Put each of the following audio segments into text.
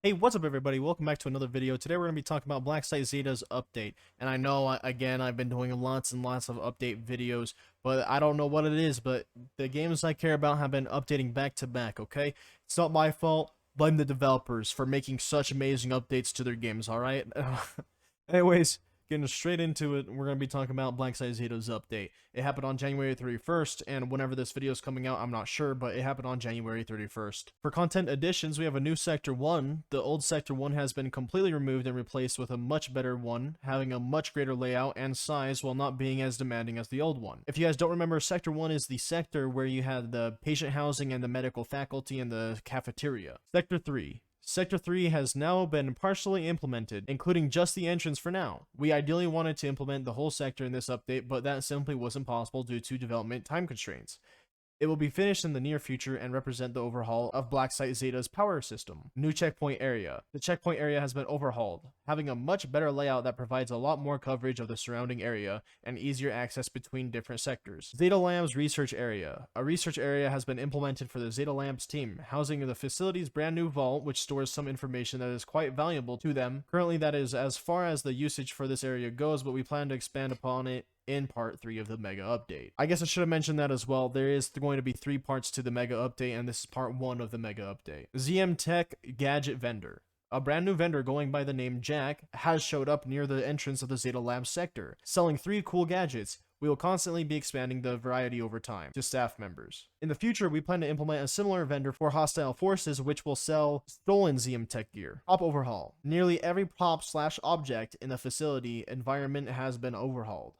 Hey, what's up everybody? Welcome back to another video. Today we're going to be talking about Blacksite Zeta's update. And I know, again, I've been doing lots and lots of update videos, but I don't know what it is, but the games I care about have been updating back to back, okay? It's not my fault. Blame the developers for making such amazing updates to their games, alright? Anyways, getting straight into it, we're going to be talking about Blacksite Zeta's update. It happened on January 31st, and whenever this video is coming out, I'm not sure, but it happened on January 31st. For content additions, we have a new Sector 1. The old Sector 1 has been completely removed and replaced with a much better one, having a much greater layout and size while not being as demanding as the old one. If you guys don't remember, Sector 1 is the sector where you had the patient housing and the medical faculty and the cafeteria. Sector 3. Sector 3 has now been partially implemented, including just the entrance for now. We ideally wanted to implement the whole sector in this update, but that simply wasn't possible due to development time constraints. It will be finished in the near future and represent the overhaul of Blacksite Zeta's power system. New checkpoint area. The checkpoint area has been overhauled, having a much better layout that provides a lot more coverage of the surrounding area and easier access between different sectors. Zeta Labs research area. A research area has been implemented for the Zeta Labs team, housing the facility's brand new vault, which stores some information that is quite valuable to them. Currently, that is as far as the usage for this area goes, but we plan to expand upon it in part 3 of the Mega Update. I guess I should have mentioned that as well. There is going to be 3 parts to the Mega Update, and this is part 1 of the Mega Update. ZM Tech Gadget Vendor. A brand new vendor going by the name Jack has showed up near the entrance of the Zeta Labs sector, selling 3 cool gadgets. We will constantly be expanding the variety over time to staff members. In the future, we plan to implement a similar vendor for hostile forces, which will sell stolen ZM Tech gear. Prop overhaul. Nearly every prop/object in the facility environment has been overhauled,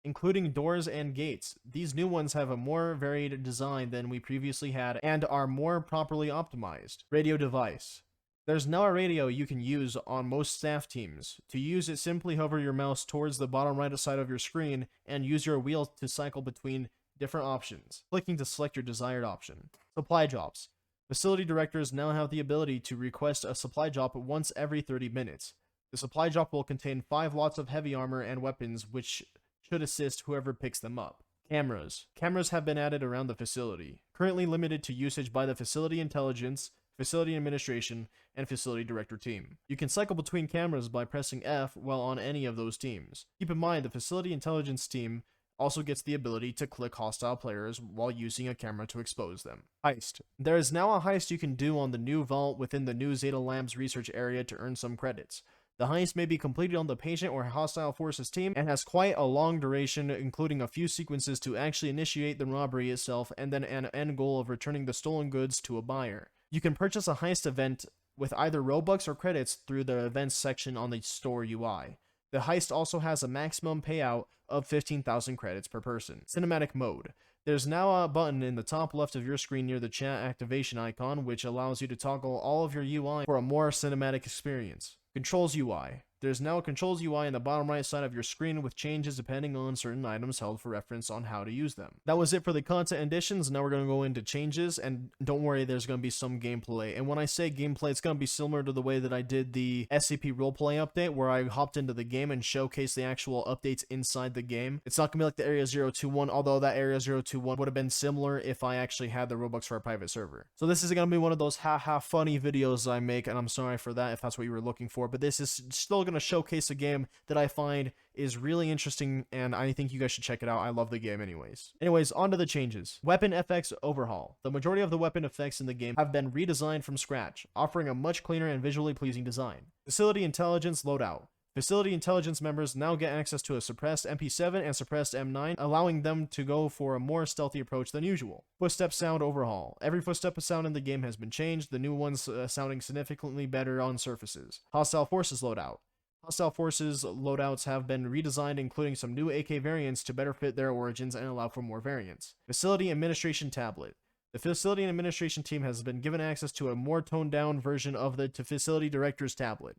including doors and gates. These new ones have a more varied design than we previously had and are more properly optimized. Radio device. There's now a radio you can use on most staff teams. To use it, simply hover your mouse towards the bottom right side of your screen and use your wheel to cycle between different options, clicking to select your desired option. Supply drops. Facility directors now have the ability to request a supply drop once every 30 minutes. The supply drop will contain 5 lots of heavy armor and weapons, which should assist whoever picks them up. Cameras. Cameras have been added around the facility, currently limited to usage by the Facility Intelligence, Facility Administration, and Facility Director team. You can cycle between cameras by pressing F while on any of those teams. Keep in mind, the Facility Intelligence team also gets the ability to click hostile players while using a camera to expose them. Heist. There is now a heist you can do on the new vault within the new Zeta Labs research area to earn some credits. The heist may be completed on the patient or hostile forces team and has quite a long duration, including a few sequences to actually initiate the robbery itself and then an end goal of returning the stolen goods to a buyer. You can purchase a heist event with either Robux or credits through the events section on the store UI. The heist also has a maximum payout of 15,000 credits per person. Cinematic mode. There's now a button in the top left of your screen near the chat activation icon, which allows you to toggle all of your UI for a more cinematic experience. Controls UI. There's now a Controls UI in the bottom right side of your screen with changes depending on certain items held for reference on how to use them. That was it for the content additions. Now we're going to go into changes, and don't worry, there's going to be some gameplay. And when I say gameplay, it's going to be similar to the way that I did the SCP roleplay update, where I hopped into the game and showcased the actual updates inside the game. It's not going to be like the Area 021, although that Area 021 would have been similar if I actually had the Robux for a private server. So this is going to be one of those haha funny videos I make, and I'm sorry for that if that's what you were looking for, but this is still going to showcase a game that I find is really interesting, and I think you guys should check it out. I love the game anyways. On to the changes. Weapon FX overhaul. The majority of the weapon effects in the game have been redesigned from scratch, offering a much cleaner and visually pleasing design. Facility Intelligence loadout. Facility Intelligence members now get access to a suppressed MP7 and suppressed M9, allowing them to go for a more stealthy approach than usual. Footstep sound overhaul. Every footstep sound in the game has been changed, the new ones sounding significantly better on surfaces. Hostile Forces loadout. Hostile Forces loadouts have been redesigned, including some new AK variants to better fit their origins and allow for more variants. Facility Administration tablet. The Facility Administration team has been given access to a more toned-down version of the Facility Director's tablet,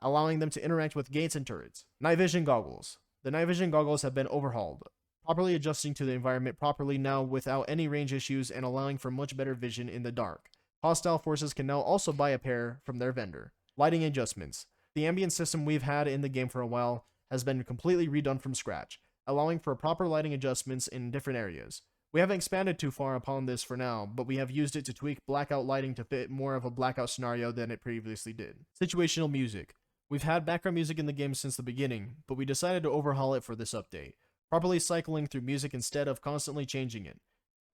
allowing them to interact with gates and turrets. Night vision goggles. The night vision goggles have been overhauled, properly adjusting to the environment properly now without any range issues and allowing for much better vision in the dark. Hostile Forces can now also buy a pair from their vendor. Lighting adjustments. The ambient system we've had in the game for a while has been completely redone from scratch, allowing for proper lighting adjustments in different areas. We haven't expanded too far upon this for now, but we have used it to tweak blackout lighting to fit more of a blackout scenario than it previously did. Situational music. We've had background music in the game since the beginning, but we decided to overhaul it for this update, properly cycling through music instead of constantly changing it.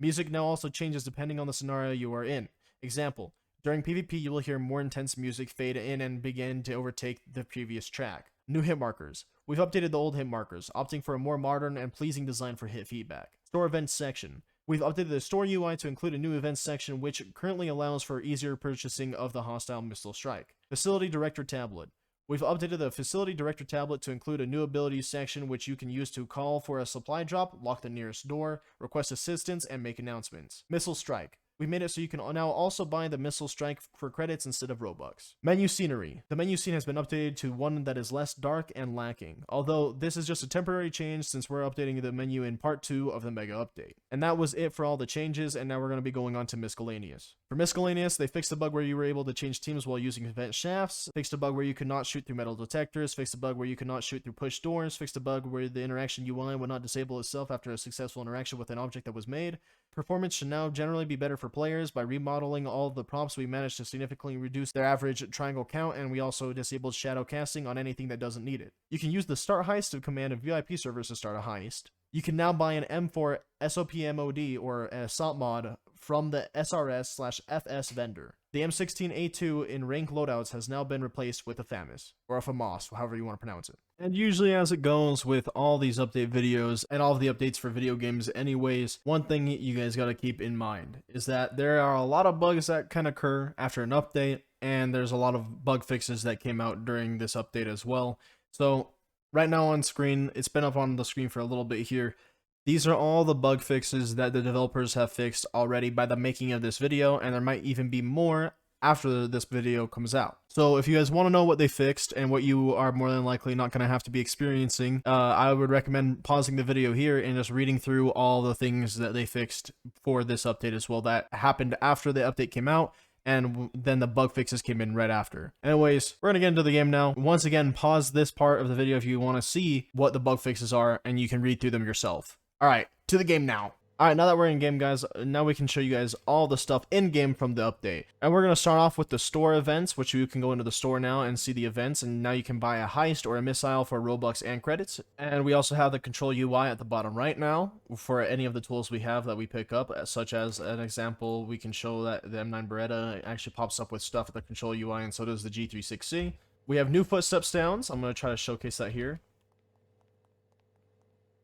Music now also changes depending on the scenario you are in. Example, during PvP you will hear more intense music fade in and begin to overtake the previous track. New hit markers. We've updated the old hit markers, opting for a more modern and pleasing design for hit feedback. Store events section. We've updated the store UI to include a new events section which currently allows for easier purchasing of the hostile missile strike. Facility Director tablet. We've updated the Facility Director tablet to include a new abilities section which you can use to call for a supply drop, lock the nearest door, request assistance, and make announcements. Missile Strike. We made it so you can now also buy the Missile Strike for credits instead of Robux. Menu scenery. The menu scene has been updated to one that is less dark and lacking, although this is just a temporary change since we're updating the menu in part 2 of the Mega Update. And that was it for all the changes, and now we're going to be going on to Miscellaneous. For Miscellaneous, they fixed the bug where you were able to change teams while using vent shafts, fixed a bug where you could not shoot through metal detectors, fixed a bug where you could not shoot through push doors, fixed a bug where the interaction UI would not disable itself after a successful interaction with an object that was made. Performance should now generally be better for players. By remodeling all of the props, we managed to significantly reduce their average triangle count, and we also disabled shadow casting on anything that doesn't need it. You can use the Start Heist to command a VIP servers to start a heist. You can now buy an M4 SOP MOD or a SOP mod from the SRS/FS vendor. The M16A2 in rank loadouts has now been replaced with a FAMAS, or a FAMAS, however you want to pronounce it. And usually as it goes with all these update videos and all of the updates for video games anyways, one thing you guys got to keep in mind is that there are a lot of bugs that can occur after an update, and there's a lot of bug fixes that came out during this update as well. So right now on screen, it's been up on the screen for a little bit here. These are all the bug fixes that the developers have fixed already by the making of this video, and there might even be more after this video comes out. So if you guys want to know what they fixed and what you are more than likely not going to have to be experiencing, I would recommend pausing the video here and just reading through all the things that they fixed for this update as well that happened after the update came out, and then the bug fixes came in right after. Anyways, we're gonna get into the game now. Once again, pause this part of the video if you want to see what the bug fixes are, and you can read through them yourself. Alright, to the game now. Alright, now that we're in game, guys, now we can show you guys all the stuff in game from the update. And we're going to start off with the store events, which you can go into the store now and see the events, and now you can buy a heist or a missile for Robux and credits. And we also have the control UI at the bottom right now for any of the tools we have that we pick up, such as an example, we can show that the M9 Beretta actually pops up with stuff at the control UI, and so does the G36C. We have new footstep sounds. I'm going to try to showcase that here.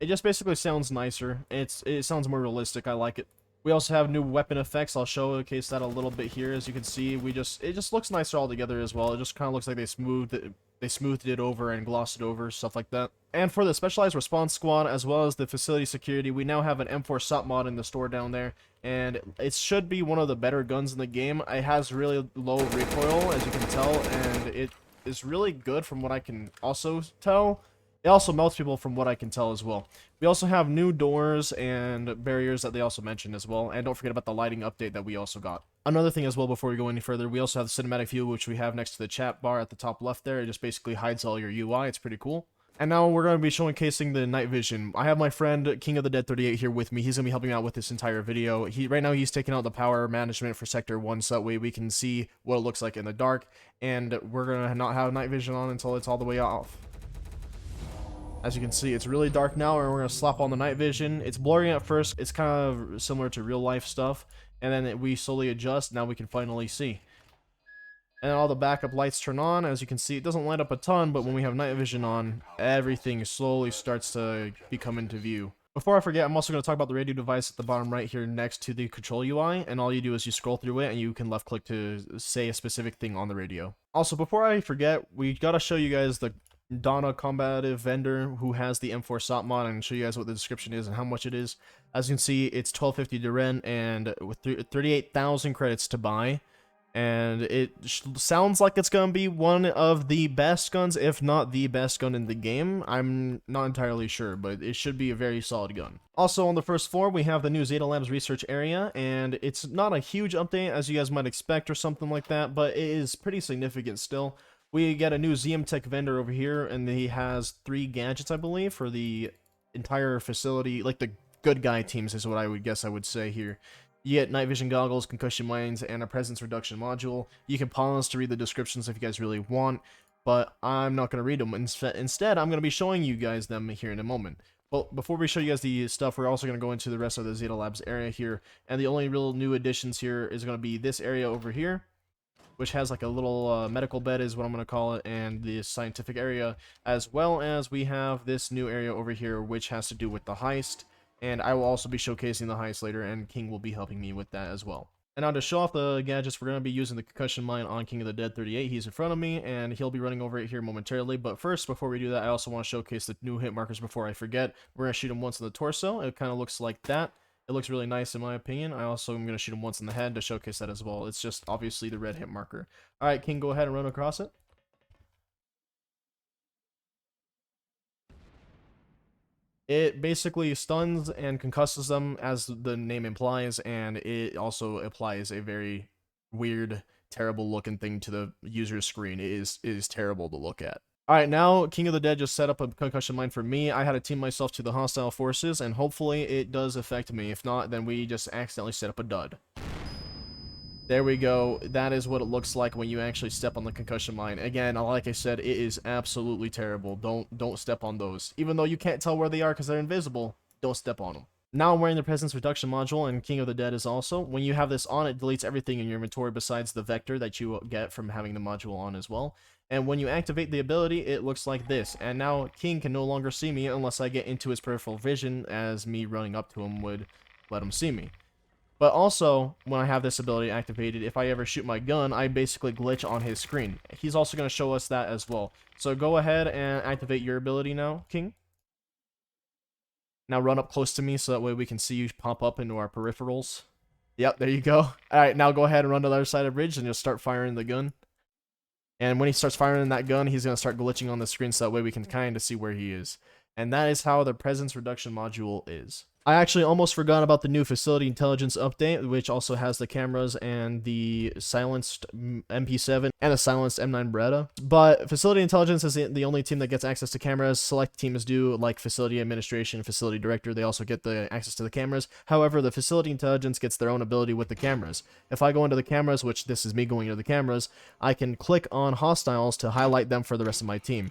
It just basically sounds nicer. It sounds more realistic. I like it. We also have new weapon effects. I'll showcase that a little bit here. As you can see, it just looks nicer altogether as well. It just kind of looks like they smoothed it over and glossed it over, stuff like that. And for the specialized response squad as well as the facility security, we now have an M4 SOP mod in the store down there, and it should be one of the better guns in the game. It has really low recoil, as you can tell, and it is really good from what I can also tell. It also melts people from what I can tell as well. We also have new doors and barriers that they also mentioned as well. And don't forget about the lighting update that we also got. Another thing as well before we go any further, we also have the cinematic view, which we have next to the chat bar at the top left there. It just basically hides all your UI. It's pretty cool. And now we're going to be showcasing the night vision. I have my friend King of the Dead 38 here with me. He's going to be helping me out with this entire video. Right now he's taking out the power management for Sector 1 so that way we can see what it looks like in the dark. And we're going to not have night vision on until it's all the way off. As you can see, it's really dark now, and we're going to slap on the night vision. It's blurry at first. It's kind of similar to real life stuff. And then we slowly adjust. Now we can finally see. And all the backup lights turn on. As you can see, it doesn't light up a ton, but when we have night vision on, everything slowly starts to come into view. Before I forget, I'm also going to talk about the radio device at the bottom right here next to the control UI. And all you do is you scroll through it, and you can left click to say a specific thing on the radio. Also, before I forget, we got to show you guys the Donna combative vendor who has the M4 SOP mod, and show you guys what the description is and how much it is. As you can see, it's 1250 to rent and with 38,000 credits to buy, and it sounds like it's gonna be one of the best guns, if not the best gun in the game. I'm not entirely sure, but it should be a very solid gun. Also on the first floor we have the new Zeta Labs research area, and it's not a huge update as you guys might expect or something like that, but it is pretty significant still. We get a new ZM Tech vendor over here, and he has 3 gadgets, I believe, for the entire facility, like the good guy teams is what I would guess I would say here. You get night vision goggles, concussion mines, and a presence reduction module. You can pause to read the descriptions if you guys really want, but I'm not going to read them. Instead, I'm going to be showing you guys them here in a moment. Well, before we show you guys the stuff, we're also going to go into the rest of the Zeta Labs area here, and the only real new additions here is going to be this area over here, which has like a little medical bed is what I'm going to call it, and the scientific area, as well as we have this new area over here, which has to do with the heist, and I will also be showcasing the heist later, and King will be helping me with that as well. And now to show off the gadgets, we're going to be using the concussion mine on King of the Dead 38. He's in front of me, and he'll be running over it here momentarily. But first, before we do that, I also want to showcase the new hit markers before I forget. We're going to shoot him once in the torso. It kind of looks like that. It looks really nice in my opinion. I also am going to shoot him once in the head to showcase that as well. It's just obviously the red hit marker. Alright, King, go ahead and run across it. It basically stuns and concusses them, as the name implies, and it also applies a very weird, terrible looking thing to the user's screen. It is terrible to look at. Alright, now King of the Dead just set up a concussion mine for me. I had to team myself to the hostile forces, and hopefully it does affect me. If not, then we just accidentally set up a dud. There we go. That is what it looks like when you actually step on the concussion mine. Again, like I said, it is absolutely terrible. Don't step on those. Even though you can't tell where they are because they're invisible, don't step on them. Now I'm wearing the presence reduction module, and King of the Dead is also. When you have this on, it deletes everything in your inventory besides the vector that you get from having the module on as well. And when you activate the ability, it looks like this. And now King can no longer see me unless I get into his peripheral vision, as me running up to him would let him see me. But also, when I have this ability activated, if I ever shoot my gun, I basically glitch on his screen. He's also going to show us that as well. So go ahead and activate your ability now, King. Now run up close to me so that way we can see you pop up into our peripherals. Yep, there you go. Alright, now go ahead and run to the other side of the bridge and just start firing the gun. And when he starts firing that gun, he's going to start glitching on the screen so that way we can kind of see where he is. And that is how the presence reduction module is. I actually almost forgot about the new facility intelligence update, which also has the cameras and the silenced MP7 and the silenced M9 Beretta. But facility intelligence is the only team that gets access to cameras. Select teams do, like facility administration, facility director. They also get the access to the cameras. However, the facility intelligence gets their own ability with the cameras. If I go into the cameras, which this is me going into the cameras, I can click on hostiles to highlight them for the rest of my team.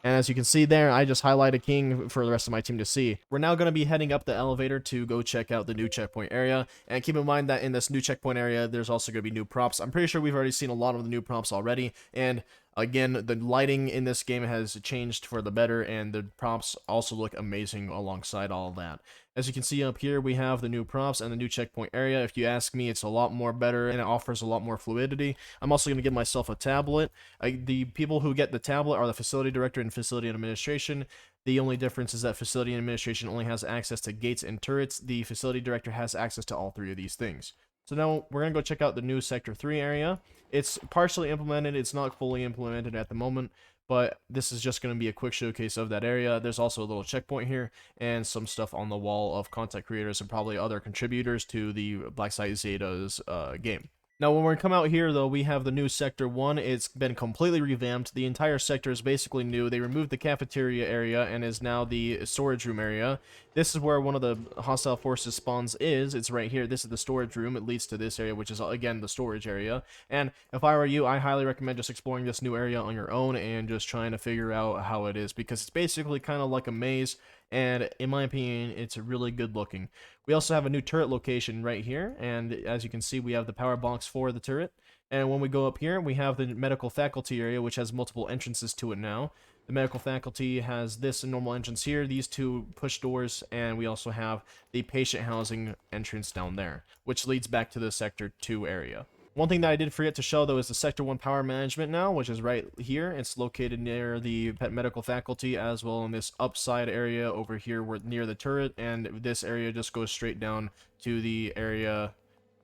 And as you can see there, I just highlighted King for the rest of my team to see. We're now going to be heading up the elevator to go check out the new checkpoint area. And keep in mind that in this new checkpoint area, there's also going to be new props. I'm pretty sure we've already seen a lot of the new props already. And again, the lighting in this game has changed for the better, and the props also look amazing alongside all of that. As you can see up here, we have the new props and the new checkpoint area. If you ask me, it's a lot more better and it offers a lot more fluidity. I'm also going to give myself a tablet. The people who get the tablet are the facility director and facility administration. The only difference is that facility administration only has access to gates and turrets. The facility director has access to all three of these things. So now we're going to go check out the new Sector 3 area. It's partially implemented. It's not fully implemented at the moment, but this is just going to be a quick showcase of that area. There's also a little checkpoint here and some stuff on the wall of content creators and probably other contributors to the Blacksite Zeta's game. Now, when we come out here, though, we have the new Sector 1. It's been completely revamped. The entire sector is basically new. They removed the cafeteria area and is now the storage room area. This is where one of the hostile forces spawns is. It's right here. This is the storage room. It leads to this area, which is, again, the storage area. And if I were you, I highly recommend just exploring this new area on your own and just trying to figure out how it is, because it's basically kind of like a maze, and in my opinion, it's really good looking. We also have a new turret location right here, and as you can see, we have the power box for the turret. And when we go up here, we have the medical faculty area, which has multiple entrances to it now. The medical faculty has this normal entrance here, these two push doors, and we also have the patient housing entrance down there, which leads back to the Sector 2 area. One thing that I did forget to show, though, is the Sector 1 power management now, which is right here. It's located near the medical faculty, as well in this upside area over here near the turret, and this area just goes straight down to the area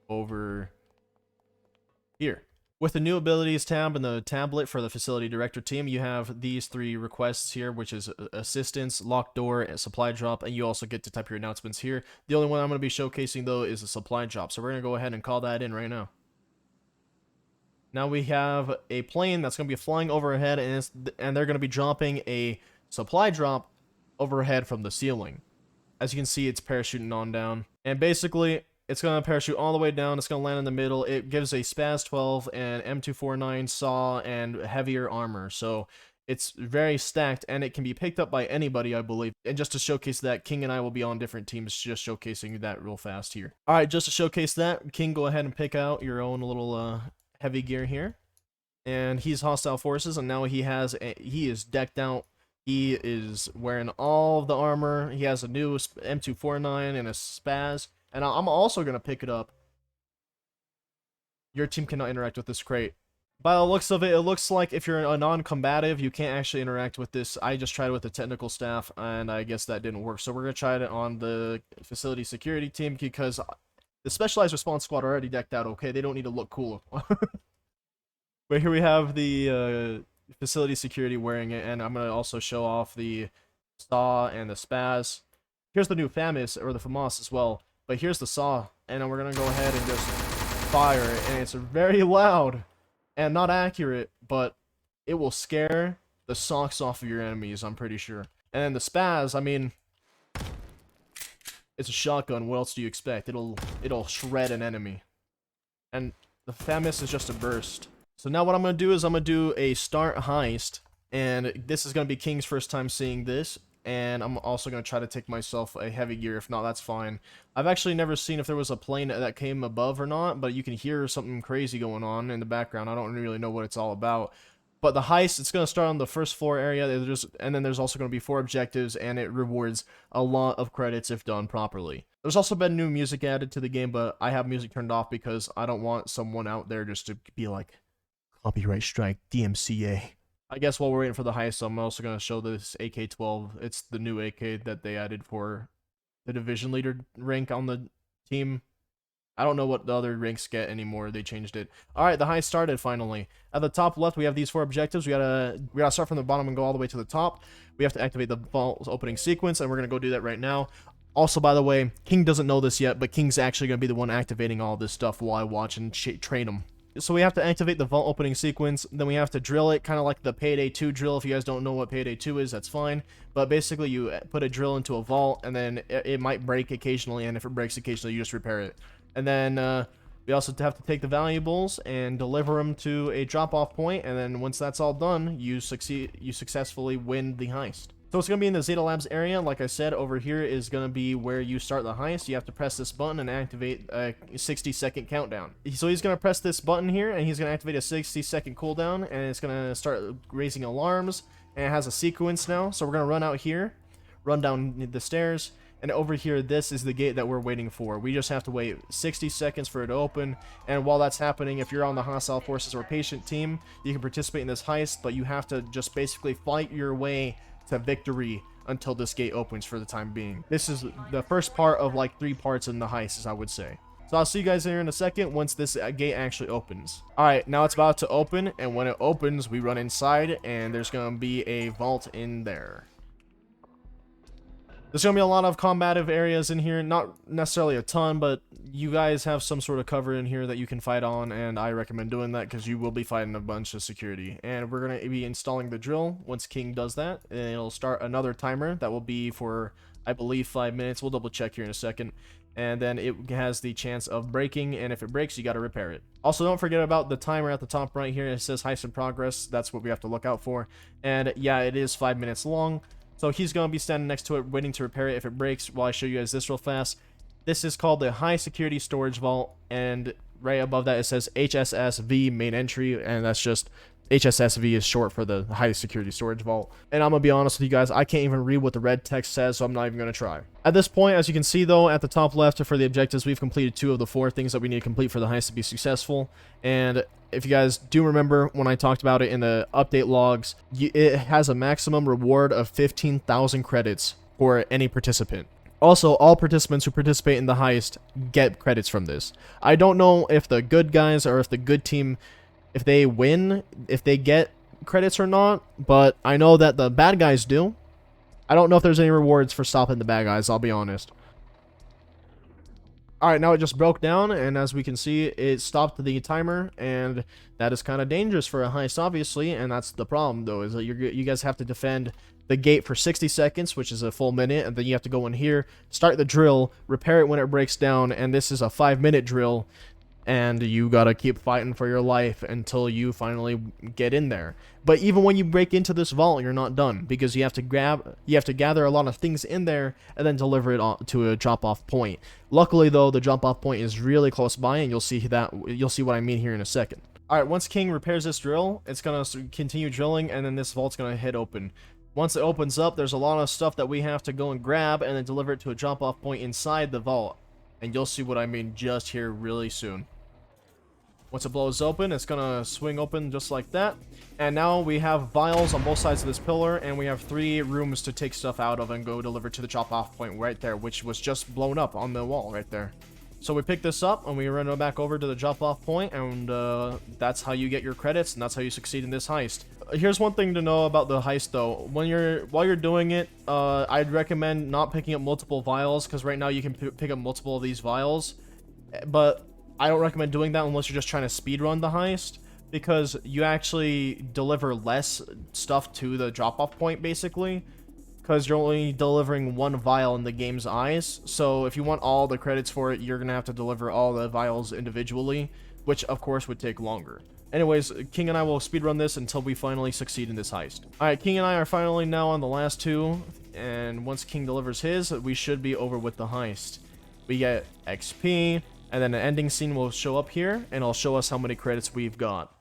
over here. With the new abilities tab and the tablet for the facility director team, you have these three requests here, which is assistance, locked door, and supply drop, and you also get to type your announcements here. The only one I'm going to be showcasing, though, is the supply drop, so we're going to go ahead and call that in right now. Now we have a plane that's going to be flying overhead, and they're going to be dropping a supply drop overhead from the ceiling. As you can see, it's parachuting on down. And basically, it's going to parachute all the way down. It's going to land in the middle. It gives a Spaz 12 and M249 saw and heavier armor. So it's very stacked, and it can be picked up by anybody, I believe. And just to showcase that, King and I will be on different teams, just showcasing that real fast here. Alright, just to showcase that, King, go ahead and pick out your own little heavy gear here. And he's hostile forces, and now he is decked out. He is wearing all of the armor. He has a new M249 and a Spaz. And I'm also going to pick it up. Your team cannot interact with this crate. By the looks of it, it looks like if you're a non-combative, you can't actually interact with this. I just tried it with the technical staff, and I guess that didn't work. So we're going to try it on the facility security team, because the specialized response squad are already decked out, okay? They don't need to look cool. But here we have the facility security wearing it, and I'm going to also show off the saw and the Spaz. Here's the new FAMAS, or the FAMAS as well. But here's the saw, and then we're going to go ahead and just fire it, and it's very loud. And not accurate, but it will scare the socks off of your enemies, I'm pretty sure. And then the Spaz, I mean, it's a shotgun. What else do you expect? It'll shred an enemy. And the FAMAS is just a burst. So now what I'm going to do is I'm going to do a start heist. And this is going to be King's first time seeing this. And I'm also going to try to take myself a heavy gear. If not, that's fine. I've actually never seen if there was a plane that came above or not, but you can hear something crazy going on in the background. I don't really know what it's all about. But the heist, it's going to start on the first floor area, and then there's also going to be 4 objectives, and it rewards a lot of credits if done properly. There's also been new music added to the game, but I have music turned off because I don't want someone out there just to be like, copyright strike, DMCA. I guess while we're waiting for the heist, I'm also going to show this AK-12. It's the new AK that they added for the division leader rank on the team. I don't know what the other ranks get anymore. They changed it. Alright, the heist started finally. At the top left, we have these 4 objectives. We gotta start from the bottom and go all the way to the top. We have to activate the vault opening sequence, and we're going to go do that right now. Also, by the way, King doesn't know this yet, but King's actually going to be the one activating all this stuff while I watch and train him. So we have to activate the vault opening sequence, then we have to drill it, kind of like the Payday 2 drill. If you guys don't know what Payday 2 is, that's fine. But basically, you put a drill into a vault, and then it might break occasionally, and if it breaks occasionally, you just repair it. And then we also have to take the valuables and deliver them to a drop-off point, and then once that's all done, you successfully win the heist. So it's going to be in the Zeta Labs area. Like I said, over here is going to be where you start the heist. You have to press this button and activate a 60-second countdown. So he's going to press this button here, and he's going to activate a 60-second cooldown, and it's going to start raising alarms, and it has a sequence now. So we're going to run out here, run down the stairs, and over here, this is the gate that we're waiting for. We just have to wait 60 seconds for it to open, and while that's happening, if you're on the hostile forces or patient team, you can participate in this heist, but you have to just basically fight your way to victory until this gate opens for the time being. This is the first part of like 3 parts in the heist, as I would say. So I'll see you guys here in a second once this gate actually opens. Alright, now it's about to open, and when it opens, we run inside, and there's going to be a vault in there. There's going to be a lot of combative areas in here, not necessarily a ton, but you guys have some sort of cover in here that you can fight on, and I recommend doing that because you will be fighting a bunch of security. And we're going to be installing the drill once King does that, and it'll start another timer that will be for, I believe, 5 minutes. We'll double check here in a second. And then it has the chance of breaking, and if it breaks, you got to repair it. Also, don't forget about the timer at the top right here. It says heist in progress. That's what we have to look out for. And yeah, it is 5 minutes long. So he's going to be standing next to it, waiting to repair it if it breaks, while I show you guys this real fast. This is called the High Security Storage Vault, and right above that it says HSSV main entry, and that's just HSSV is short for the High Security Storage Vault. And I'm going to be honest with you guys, I can't even read what the red text says, so I'm not even going to try. At this point, as you can see though, at the top left for the objectives, we've completed 2 of the 4 things that we need to complete for the heist to be successful. And if you guys do remember when I talked about it in the update logs, it has a maximum reward of 15,000 credits for any participant. Also, all participants who participate in the heist get credits from this. I don't know if the good guys or if the good team, if they win, if they get credits or not, but I know that the bad guys do. I don't know if there's any rewards for stopping the bad guys, I'll be honest. All right, now it just broke down, and as we can see, it stopped the timer, and that is kind of dangerous for a heist, obviously, and that's the problem, though, is that you guys have to defend the gate for 60 seconds, which is a full minute, and then you have to go in here, start the drill, repair it when it breaks down, and this is a 5-minute drill, and you gotta keep fighting for your life until you finally get in there. But even when you break into this vault, you're not done, because you have to gather a lot of things in there and then deliver it to a drop-off point. Luckily, though, the drop-off point is really close by, and you'll see what I mean here in a second. All right, once King repairs this drill, it's gonna continue drilling, and then this vault's gonna hit open. Once it opens up, there's a lot of stuff that we have to go and grab and then deliver it to a drop-off point inside the vault, and you'll see what I mean just here really soon. Once it blows open, it's gonna swing open just like that. And now we have vials on both sides of this pillar, and we have 3 rooms to take stuff out of and go deliver to the drop-off point right there, which was just blown up on the wall right there. So we pick this up, and we run it back over to the drop-off point, and that's how you get your credits, and that's how you succeed in this heist. Here's one thing to know about the heist, though. While you're doing it, I'd recommend not picking up multiple vials, because right now you can pick up multiple of these vials, but I don't recommend doing that unless you're just trying to speedrun the heist, because you actually deliver less stuff to the drop-off point, basically, because you're only delivering 1 vial in the game's eyes. So if you want all the credits for it, you're going to have to deliver all the vials individually, which of course would take longer. Anyways, King and I will speedrun this until we finally succeed in this heist. Alright, King and I are finally now on the last 2, and once King delivers his, we should be over with the heist. We get XP, and then an ending scene will show up here, and it'll show us how many credits we've got.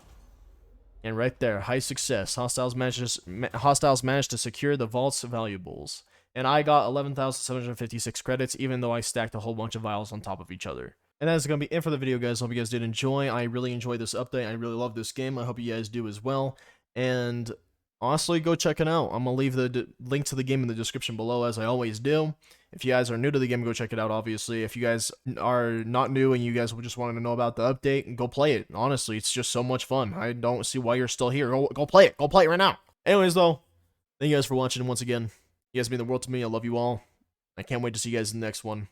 And right there, high success. Hostiles managed to secure the vault's valuables. And I got 11,756 credits, even though I stacked a whole bunch of vials on top of each other. And that is going to be it for the video, guys. Hope you guys did enjoy. I really enjoyed this update. I really love this game. I hope you guys do as well. And honestly, go check it out. I'm going to leave the link to the game in the description below, as I always do. If you guys are new to the game, go check it out, obviously. If you guys are not new and you guys just wanted to know about the update, go play it. Honestly, it's just so much fun. I don't see why you're still here. Go play it. Go play it right now. Anyways, though, thank you guys for watching. And once again, you guys mean the world to me. I love you all. I can't wait to see you guys in the next one.